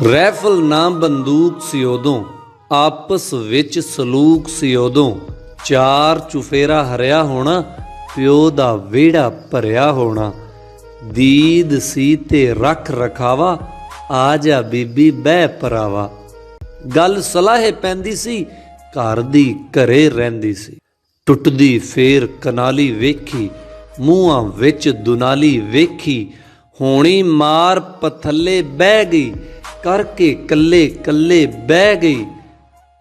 Rafale ਨਾ ਬੰਦੂਕ ਸੀ ਉਦੋਂ, ਆਪਸ ਵਿੱਚ ਸਲੂਕ ਸੀ ਉਦੋਂ। ਚਾਰ ਚੁਫੇਰਾ ਹਰਿਆ ਹੋਣਾ, ਪਿਓ ਦਾ ਵਿਹੜਾ ਭਰਿਆ ਹੋਣਾ। ਦੀਦ ਸੀ ਤੇ ਰੱਖ ਰਖਾਵਾ, ਆ ਜਾ ਬੀਬੀ ਬਹਿ ਪਰਾਵਾ। ਗੱਲ ਸਲਾਹੇ ਪੈਂਦੀ ਸੀ, ਘਰ ਦੀ ਘਰੇ ਰਹਿੰਦੀ ਸੀ। ਟੁੱਟਦੀ ਫੇਰ ਕਨਾਲੀ ਵੇਖੀ, ਮੂੰਹਾਂ ਵਿੱਚ ਦੁਨਾਲੀ ਵੇਖੀ। ਹੋਣੀ ਮਾਰ ਪਥੱਲੇ ਬਹਿ ਗਈ, ਕਰਕੇ ਕੱਲੇ ਕੱਲੇ ਬਹਿ ਗਈ।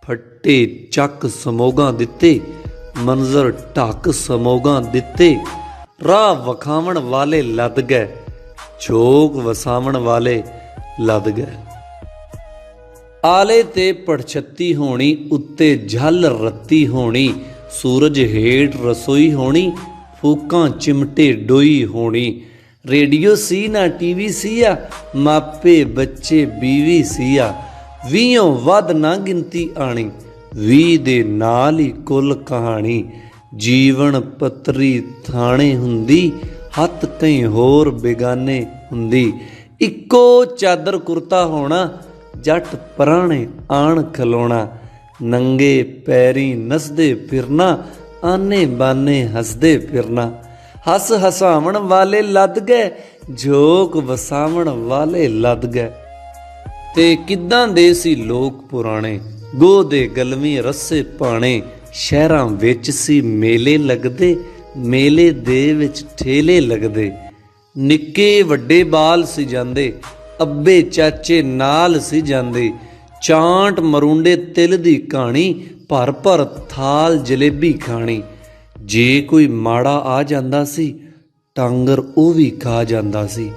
ਫੱਟੇ ਚੱਕ ਸਮੋਗਾਂ ਦਿੱਤੇ, ਮੰਜ਼ਰ ਢੱਕ ਸਮੋਗਾਂ ਦਿੱਤੇ। ਰਾਹ ਵਖਾਵਣ ਵਾਲੇ ਲੱਦ ਗਏ, ਝੋਕ ਵਸਾਵਣ ਵਾਲੇ ਲੱਦ ਗਏ। ਆਲੇ ਤੇ ਪੜਛੱਤੀ ਹੋਣੀ, ਉੱਤੇ ਝੱਲ ਰੱਤੀ ਹੋਣੀ। ਸੂਰਜ ਹੇਠ ਰਸੋਈ ਹੋਣੀ, ਫੂਕਾਂ ਚਿਮਟੇ ਡੋਈ ਹੋਣੀ। ਰੇਡੀਓ ਸੀ ਨਾ ਟੀਵੀ ਸੀ ਆ, ਮਾਪੇ ਬੱਚੇ ਬੀਵੀ ਸੀ ਆ। 20 ਵੱਧ ਨਾ ਗਿਣਤੀ ਆਣੀ, 20 ਦੇ ਨਾਲ ਹੀ ਕੁੱਲ ਕਹਾਣੀ। ਜੀਵਨ ਪੱਤਰੀ ਥਾਣੇ ਹੁੰਦੀ, ਹੱਥ ਕਈ ਹੋਰ ਬੇਗਾਨੇ ਹੁੰਦੀ। ਇੱਕੋ ਚਾਦਰ ਕੁਰਤਾ ਹੋਣਾ, ਜੱਟ ਪਰਾਣੇ ਆਣ ਖਲੋਣਾ। ਨੰਗੇ ਪੈਰੀ ਨੱਸਦੇ ਫਿਰਨਾ, ਆਨੇ ਬਾਨੇ ਹੱਸਦੇ ਫਿਰਨਾ। ਹੱਸ ਹਸਾਵਣ ਵਾਲੇ ਲੱਦ ਗਏ, ਝੋਕ ਵਸਾਵਣ ਵਾਲੇ ਲੱਦ ਗਏ। ਤੇ ਕਿੱਦਾਂ ਦੇ ਸੀ ਲੋਕ ਪੁਰਾਣੇ, ਗੋਹ ਦੇ ਗਲਵੀਂ ਰੱਸੇ ਪਾਣੇ। ਸ਼ਹਿਰਾਂ ਵਿੱਚ ਸੀ ਮੇਲੇ ਲੱਗਦੇ, ਮੇਲੇ ਦੇ ਵਿੱਚ ਠੇਲੇ ਲੱਗਦੇ। ਨਿੱਕੇ ਵੱਡੇ ਬਾਲ ਸੀ ਜਾਂਦੇ, ਅੱਬੇ ਚਾਚੇ ਨਾਲ ਸੀ ਜਾਂਦੇ। ਚਾਂਟ ਮਰੂੰਡੇ ਤਿਲ ਦੀ ਕਹਾਣੀ, ਭਰ ਭਰ ਥਾਲ ਜਲੇਬੀ ਖਾਣੀ। ਜੇ ਕੋਈ ਮਾੜਾ ਆ ਜਾਂਦਾ ਸੀ, ਟਾਂਗਰ ਉਹ ਵੀ ਖਾ ਜਾਂਦਾ ਸੀ।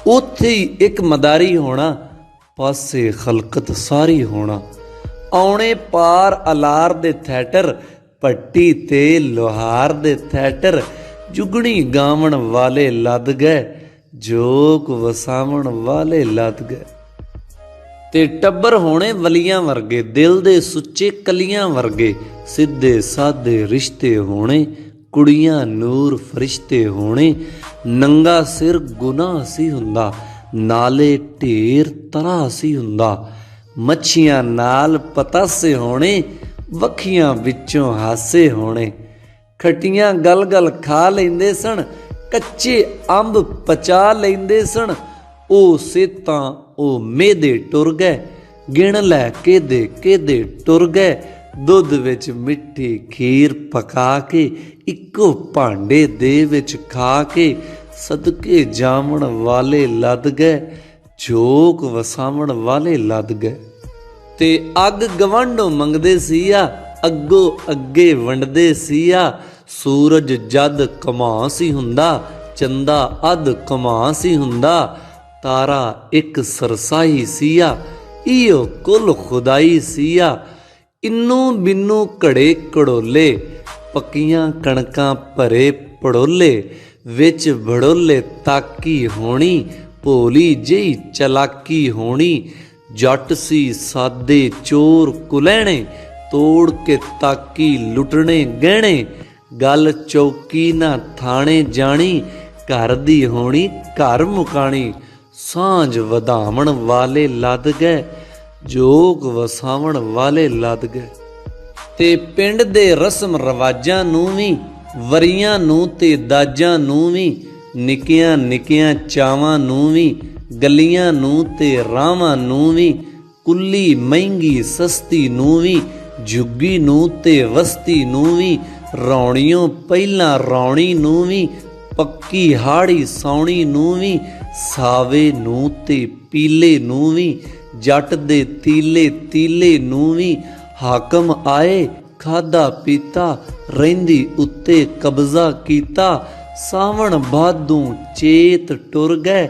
ਉੱਥੇ ਹੀ ਇੱਕ ਮਦਾਰੀ ਹੋਣਾ, ਪਾਸੇ ਖਲਕਤ ਸਾਰੀ ਹੋਣਾ। ਆਉਣੇ ਪਾਰ ਅਲਾਰ ਦੇ ਥੈਟਰ, ਪੱਟੀ ਤੇ ਲੋਹਾਰ ਦੇ ਥੈਟਰ। ਜੁਗਣੀ ਗਾਵਣ ਵਾਲੇ ਲੱਦ ਗਏ, ਜੋਕ ਵਸਾਵਣ ਵਾਲੇ ਲੱਦ ਗਏ। ਤੇ ਟੱਬਰ ਹੋਣੇ ਵਲੀਆਂ ਵਰਗੇ, ਦਿਲ ਦੇ ਸੁੱਚੇ ਕਲੀਆਂ ਵਰਗੇ। ਸਿੱਧੇ ਸਾਦੇ ਰਿਸ਼ਤੇ ਹੋਣੇ, ਕੁੜੀਆਂ ਨੂਰ ਫਰਿਸ਼ਤੇ ਹੋਣੇ। ਨੰਗਾ ਸਿਰ ਗੁਨਾਹ ਸੀ ਹੁੰਦਾ, ਨਾਲੇ ਢੇਰ ਤਰਾ ਸੀ ਹੁੰਦਾ। ਮੱਛੀਆਂ ਨਾਲ ਪਤਾਸੇ ਹੋਣੇ, ਵੱਖੀਆਂ ਵਿੱਚੋਂ ਹਾਸੇ ਹੋਣੇ। ਖੱਟੀਆਂ ਗਲ ਗਲ ਖਾ ਲੈਂਦੇ ਸਨ, ਕੱਚੇ ਅੰਬ ਪਚਾ ਲੈਂਦੇ ਸਨ। ਉਹ ਸੇਤਾਂ ਉਹ ਮੇਦੇ ਟੁਰ ਗਏ, ਗਿਣ ਲੈ ਕਿਹਦੇ ਟੁਰ ਗਏ। ਦੁੱਧ ਵਿੱਚ ਮਿੱਠੀ ਖੀਰ ਪਕਾ ਕੇ, ਇੱਕੋ ਭਾਂਡੇ ਦੇ ਵਿੱਚ ਖਾ ਕੇ। ਸਦਕੇ ਜਾਵਣ ਵਾਲੇ ਲੱਦ ਗਏ, ਝੋਕ ਵਸਾਵਣ ਵਾਲੇ ਲੱਦ ਗਏ। ਤੇ ਅੱਗ ਗਵਾਂਢੋਂ ਮੰਗਦੇ ਸੀ ਆ, ਅੱਗੋਂ ਅੱਗੇ ਵੰਡਦੇ ਸੀ ਆ। ਸੂਰਜ ਜਦ ਕਮਾ ਸੀ ਹੁੰਦਾ, ਚੰਦਾ ਅੱਧ ਕਮਾ ਸੀ ਹੁੰਦਾ। ਤਾਰਾ ਇੱਕ ਸਰਸਾਈ ਸੀ ਆ, ਈਓ ਕੁੱਲ ਖੁਦਾਈ ਸੀ ਆ। ਇੰਨੂ ਬਿੰਨੂ ਘੜੇ ਘੜੋਲੇ, ਪੱਕੀਆਂ ਕਣਕਾਂ ਭਰੇ ਪੜੋਲੇ। ਵਿੱਚ ਭੜੋਲੇ ਤਾਕੀ ਹੋਣੀ, ਭੋਲੀ ਜਿਹੀ ਚਲਾਕੀ ਹੋਣੀ। ਜੱਟ ਸੀ ਸਾਦੇ ਚੋਰ ਕੁਲੈਣੇ, ਤੋੜ ਕੇ ਤਾਕੀ ਲੁੱਟਣੇ ਗਹਿਣੇ। ਗੱਲ ਚੌਕੀ ਨਾ ਥਾਣੇ ਜਾਣੀ, ਘਰ ਦੀ ਹੋਣੀ ਘਰ ਮੁਕਾਣੀ। ਸਾਂਝ ਵਧਾਵਣ ਵਾਲੇ ਲੱਦ ਗਏ, ਜੋਗ ਵਸਾਵਣ ਵਾਲੇ ਲੱਦ ਗਏ। ਤੇ ਪਿੰਡ ਦੇ ਰਸਮ ਰਿਵਾਜਾਂ ਨੂੰ ਵੀ, ਵਰੀਆਂ ਨੂੰ ਤੇ ਦਾਜਾਂ ਨੂੰ ਵੀ। ਨਿੱਕੀਆਂ ਨਿੱਕੀਆਂ ਚਾਵਾਂ ਨੂੰ ਵੀ, ਗਲੀਆਂ ਨੂੰ ਤੇ ਰਾਵਾਂ ਨੂੰ ਵੀ। ਕੁੱਲੀ ਮਹਿੰਗੀ ਸਸਤੀ ਨੂੰ ਵੀ, ਝੁੱਗੀ ਨੂੰ ਤੇ ਵਸਤੀ ਨੂੰ ਵੀ। ਰੌਣੀਓਂ ਪਹਿਲਾਂ ਰੌਣੀ ਨੂੰ ਵੀ, ਪੱਕੀ ਹਾੜੀ ਸੌਣੀ ਨੂੰ ਵੀ। ਸਾਵੇ ਨੂੰ ਤੇ ਪੀਲੇ ਨੂੰ ਵੀ, ਜੱਟ ਦੇ ਤੀਲੇ ਤੀਲੇ ਨੂੰ ਵੀ। ਹਾਕਮ ਆਏ ਖਾਦਾ ਪੀਤਾ, ਰਹਿੰਦੀ ਉੱਤੇ ਕਬਜ਼ਾ ਕੀਤਾ। ਸਾਵਣ ਭਾਦੋਂ ਚੇਤ ਟੁਰ ਗਏ,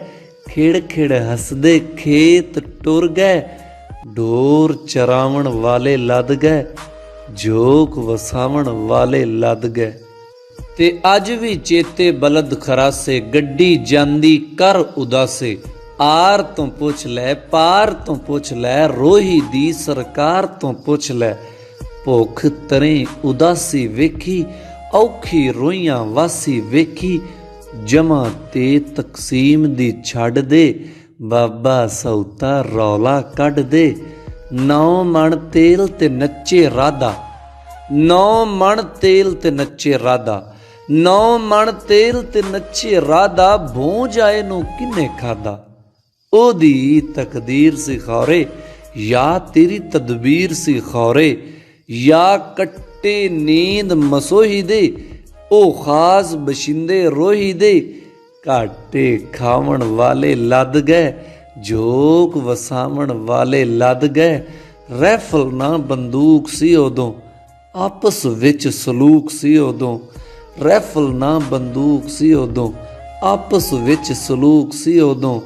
ਖਿੜ ਖਿੜ ਹੱਸਦੇ ਖੇਤ ਟੁਰ ਗਏ। ਢੋਰ ਚਰਾਵਣ ਵਾਲੇ ਲੱਦ ਗਏ, ਝੋਕ ਵਸਾਵਣ ਵਾਲੇ ਲੱਦ ਗਏ। ਤੇ ਅੱਜ ਵੀ ਚੇਤੇ ਬਲਦ ਖਰਾਸੇ, ਗੱਡੀ ਜਾਂਦੀ ਕਰ ਉਦਾਸੇ। ਆਰ ਤੋਂ ਪੁੱਛ ਲੈ ਪਾਰ ਤੋਂ ਪੁੱਛ ਲੈ, ਰੋਹੀ ਦੀ ਸਰਕਾਰ ਤੋਂ ਪੁੱਛ ਲੈ। ਭੁੱਖ ਤਰੇ ਉਦਾਸੀ ਵੇਖੀ, ਔਖੀ ਰੋਈਆਂ ਵਾਸੀ ਵੇਖੀ। ਜਮਾ ਤੇ ਤਕਸੀਮ ਦੀ ਛੱਡ ਦੇ, ਬਾਬਾ ਸੌਤਾ ਰੌਲਾ ਕੱਢ ਦੇ। 9 ਮਣ ਤੇਲ ਤੇ ਨੱਚੇ ਰਾਧਾ, 9 ਮਣ ਤੇਲ ਤੇ ਨੱਚੇ ਰਾਧਾ, 9 ਮਣ ਤੇਲ ਤੇ ਨੱਚੇ ਰਾਧਾ, ਭੋਂ ਜਾਏ ਨੂੰ ਕਿੰਨੇ ਖਾਦਾ। ਉਹਦੀ ਤਕਦੀਰ ਸੀ ਖੌਰੇ, ਜਾਂ ਤੇਰੀ ਤਦਬੀਰ ਸੀ ਖੌਰੇ, ਜਾਂ ਕੱਟੇ ਨੀਂਦ ਮਸੋਹੀ ਦੇ, ਉਹ ਖਾਸ ਬਸ਼ਿੰਦੇ ਰੋਹੀ ਦੇ। ਘਾਟੇ ਖਾਵਣ ਵਾਲੇ ਲੱਦ ਗਏ, ਜੋਕ ਵਸਾਵਣ ਵਾਲੇ ਲੱਦ ਗਏ। ਰੈਫਲ ਨਾ ਬੰਦੂਕ ਸੀ ਉਦੋਂ, ਆਪਸ ਵਿੱਚ ਸਲੂਕ ਸੀ ਉਦੋਂ। ਰੈਫਲ ਨਾ ਬੰਦੂਕ ਸੀ ਉਦੋਂ, ਆਪਸ ਵਿੱਚ ਸਲੂਕ ਸੀ ਉਦੋਂ।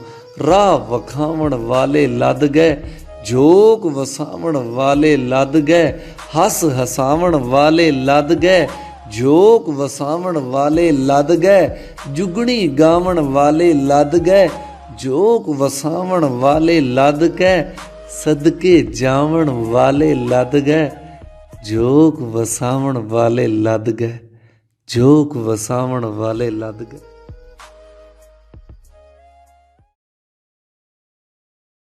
ਰਾਹ ਵਖਾਵਣ ਵਾਲੇ ਲੱਦ ਗਏ, ਜੋਕ ਵਸਾਵਣ ਵਾਲੇ ਲੱਦ ਗਏ। ਹੱਸ ਹਸਾਵਣ ਵਾਲੇ ਲੱਦ ਗਏ, ਜੋਕ ਵਸਾਵਣ ਵਾਲੇ ਲੱਦ ਗਏ। ਜੁਗਣੀ ਗਾਵਣ ਵਾਲੇ ਲੱਦ ਗਏ, ਜੋਕ ਵਸਾਵਣ ਵਾਲੇ ਲੱਦ ਗਏ। ਸਦਕੇ ਜਾਵਣ ਵਾਲੇ ਲੱਦ ਗਏ, ਜੋਕ ਵਸਾਵਣ ਵਾਲੇ ਲੱਦ ਗਏ, ਜੋਕ ਵਸਾਵਣ ਵਾਲੇ ਲੱਦ ਗਏ।